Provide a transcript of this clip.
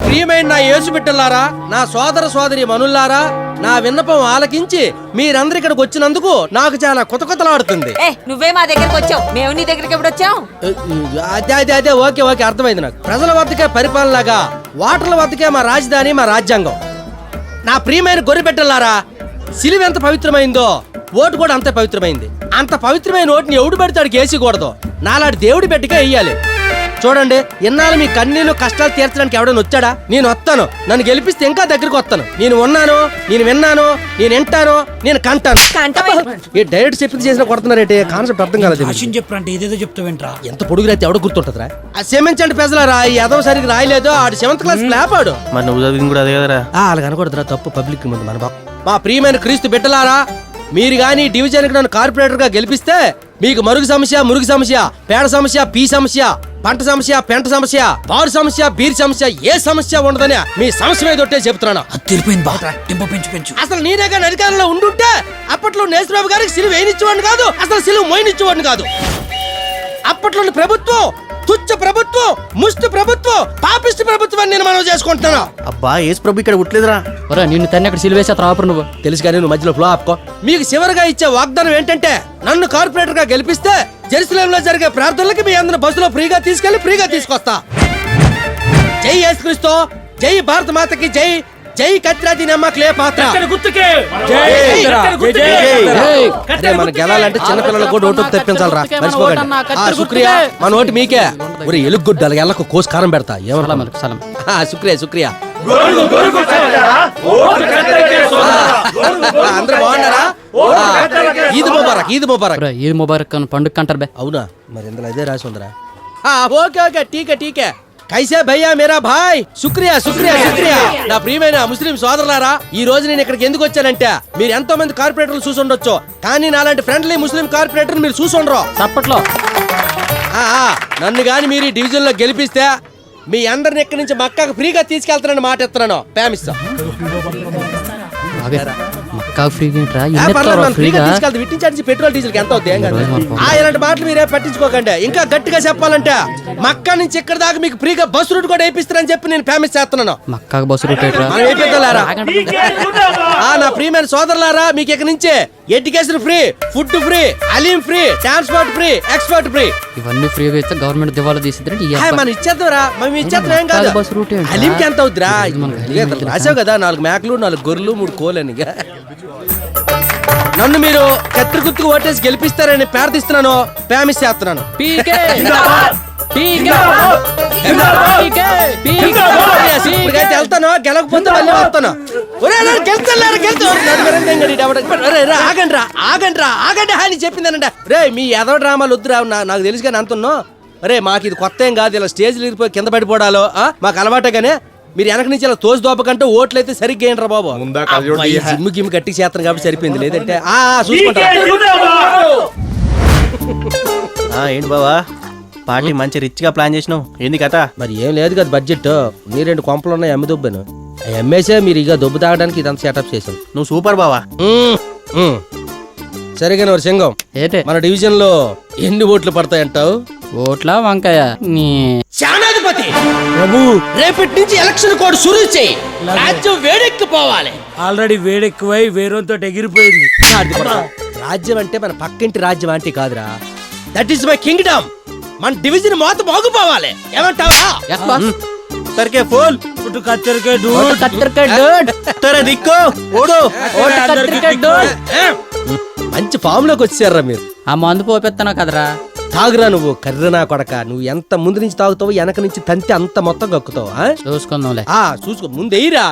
ప్రియమైన నా యేసు బిడ్డలారా, నా సోదర సోదరి మనుల్లారా, నా విన్నపం ఆలకించి మీరందరూ ఇక్కడికి వచ్చినందుకు నాకు చాలా కొతకొతలాడుతుంది. నువ్వే మా దగ్గరికి వచ్చావు, మేము నీ దగ్గరికి ఎప్పుడు వచ్చావు? అదే ఓకే అర్థమైంది నాకు. ప్రజల వద్దకే పరిపాలనగా, ఓటర్ల వద్దకే మా రాజధాని, మా రాజ్యాంగం. నా ప్రియమైన గొర్రె బిడ్డలారా, సిలువ ఎంత పవిత్రమైందో ఓటు కూడా అంతే పవిత్రమైంది. అంత పవిత్రమైన ఓటుని ఎవడు పెడతాడు వేసుకోకూడదు, నాలాంటి దేవుడి బిడ్డకే వెయ్యాలి. చూడండి, ఇన్నాళ్ళు మీ కన్నీళ్లు కష్టాలు తీర్చడానికి ఎవడైనా వచ్చాడా? నేను వస్తాను, నన్ను గెలిపిస్తే ఇంకా దగ్గరికి వస్తాను. నేను ఉన్నాను, నేను విన్నాను, నేను వింటాను, నేను కంటాను. ఈ డైరెక్ట్ చెప్పింది చేసిన కొడుతున్నారేంటి? కాన్సెప్ట్ అర్థం కాలేదు. చెప్పండి, ఏదేదో చెప్తావేంట్రా? ఎంత పొడుగు రైతే ఎవడ గుర్తుంటదిరా? క్షమించండి ప్రజలారా, ఈ ఎదవ సరిగ్గా రాయలేదు, ఆడు 7th క్లాస్ లేపాడు. మరి నువ్వు చదివింది కూడా అదే కదరా? అలా కనకూడదురా, తప్పు పబ్లిక్ ముందు మన బాబు. మా ప్రియమైన క్రీస్తు బిడ్డలారా, మీరు గానీ డివిజన్కి నన్ను కార్పొరేటర్ గా గెలిపిస్తే మీకు మరుగు సమస్య, మురుగు సమస్య, పేడ సమస్య, పీ సమస్య, పంట సమస్య, పెంట సమస్య, బారు సమస్య, బీర్ సమస్య, ఏ సమస్య ఉండదని మీ సమస్య మీద ఒట్టే చెప్తున్నాను. అసలు నేనేగా అధికారంలో ఉండుంటే అప్పట్లో నేశ్వరబాబు గారికి సిలువ వేయనిచ్చేవాడిని కాదు, అసలు సిలువ మోయనిచ్చేవాడిని కాదు. అప్పట్లోని ప్రభుత్వం తుచ్చ ప్రభుత్వం, ముష్టి ప్రభుత్వం, పాపిష్టి ప్రభుత్వం అని నేను మనం చేసుకుంటున్నాను. అబ్బా, యేసు ప్రభు ఇక్కడ ఉట్లేదురా. నిన్ను తన్ని అక్కడ సిలువేసా త్రాపరు నువ్వు. తెలుసు కానీ నువ్వు మధ్యలో ఫ్లో ఆపుకో. మీకు చివరిగా ఇచ్చే వాగ్దానం ఏంటంటే, నన్ను కార్పొరేటర్ గా గెలిపిస్తే జెరూసలేంలో జరిగే ప్రార్థనలకి మీ అందరిని బస్సులో ఫ్రీగా తీసుకెళ్లి ఫ్రీగా తీసుకొస్తా. జై యేసుక్రీస్తు, జై భారత మాతకి జై, జై కత్రాది నమ్మకలే పాత్ర. మన గెలాలంటే చిన్నపిల్లలకు కూడా ఓటు తెప్పించాలరా, మర్చిపోకండి. శుక్రియా, మన ఓటు మీకే. ఒరే ఎలుగుడ్డలు ఎల్లకు కోసుకారం పెడతా. శుక్రియా అందరూ బాగున్నారా? ఈద్ ముబారక్, ఈద్ ముబారక్. ఈద్ ముబారక్ పండుగ కంటారు బే. అవునా? మరి ఇందులో అదే రాసి ఉందరా. ఓకే టీకే. కైసే భయ్యా మేరా భాయ్. శుక్రియా. నా ప్రియమైన ముస్లిం సోదరులారా, ఈ రోజు నేను ఇక్కడికి ఎందుకు వచ్చానంటే, మీరు ఎంతో మంది కార్పొరేటర్లు చూసి ఉండొచ్చు, కానీ నాలాంటి ఫ్రెండ్లీ ముస్లిం కార్పొరేటర్ మీరు చూసి ఉండరు. చప్పట్లో నన్ను గాని మీరు ఈ డివిజన్ లో గెలిపిస్తే మీ అందరిని ఇక్కడి నుంచి మక్కాకు ఫ్రీగా తీసుకెళ్తానని మాట ఇస్తున్నాను. ప్యామిస్తా పెట్రోల్ డీజిల్ ఎంత అవుతుంది? ఇలాంటి మాటలు మీరే పట్టించుకోకండి. ఇంకా గట్టిగా చెప్పాలంటే మక్కా నుంచి ఇక్కడ దాకా మీకు ఫ్రీగా బస్సు రూట్ కూడా వేయిస్తారని చెప్పి నేను ఫేమస్ చేస్తున్నాను. మక్కా బస్సు రూట్ నా ప్రియమైన సోదరులారా, మీకు ఇక్కడ నుంచి ఎడ్యుకేషన్ ఫ్రీ, ఫుడ్ ఫ్రీ, అలీం free, transport free, export free. ఇవన్నీ ఫ్రీగా ఇస్తే గవర్నమెంట్ దివాలా తీసి మనం ఇచ్చేద్దాంరా, మనం ఇచ్చేద్దాం. ఏం కాదు. అలీంకి ఎంత అవుతురా? రాసావు కదా, 4 మేకలు, 4 గొర్రెలు, 3 కోళ్ళని. నన్ను మీరు కత్తి గుర్తుకు ఓటేసి గెలిపిస్తారని ప్రార్థిస్తున్నాను, ప్రామిస్ చేస్తున్నాను. వెళ్తాను, గెలకపోతే మళ్ళీ వస్తాను. ఆగండి అని చెప్పిందనండి. రే మీ ఎదో డ్రామాలు వద్దురా, నాకు తెలుసు కానీ అంటున్నా. రే మాకు ఇది కొత్త ఏం కాదు, ఇలా స్టేజ్ ఇరిగిపోయి కింద పడిపోవడాలో మాకు అలవాటే. గానే మీరు వెనక నుంచి ఇలా తోసి దోపకంటే ఓట్లు అయితే సరిగ్గా ఏంట్రా బాబు. జిమ్ము గిమ్ము గట్టి చేస్తాను కాబట్టి సరిపోయింది, లేదంటే చూసుకుంటా. ఏంటి బావా, పార్టీ మంచి రిచ్ గా ప్లాన్ చేసినావు, ఏంది కథ? మరి ఏం లేదు కదా, బడ్జెట్ నీ 2 కొంపలు ఉన్నాయి, అమ్మి దొబ్బాను. అమ్మేసే మీరు ఇక దొబ్బు తాగడానికి ఇదంతా సెటప్ చేశాను. నువ్వు సూపర్ బావా. సరిగా సింగం, మన డివిజన్ లో ఎన్ని ఓట్లు పడతాయంటావు? ఓట్ల వంకాయ సేనాధిపతి ప్రభు, రేపటి నుంచి ఎలక్షన్ కోడ్ షురూ చేయి. రాజ్యం వేడెక్కిపోవాలి. ఆల్రెడీ వేడెక్కువై వేరంతో ఎగిరిపోయింది. రాజ్యం అంటే మన పక్కింటి రాజ్యం అంటే కాదురా, దట్ ఈస్ మై కింగ్డమ్. మన డివిజన్ మోత మోగిపోవాలి. ఏమంటావా? సరికే ఫోల్ మంచి ఫామ్ లోకి వచ్చారా మీరు. ఆ మందు పోపెత్తాను కదరా. తాగురా నువ్వు, కర్రనా కొడక. నువ్వు ఎంత ముందు నుంచి తాగుతావు, వెనక నుంచి తంతి అంత మొత్తం కక్కుతావు. చూసుకుందాంలే. చూసుకో, ముందేయిరా.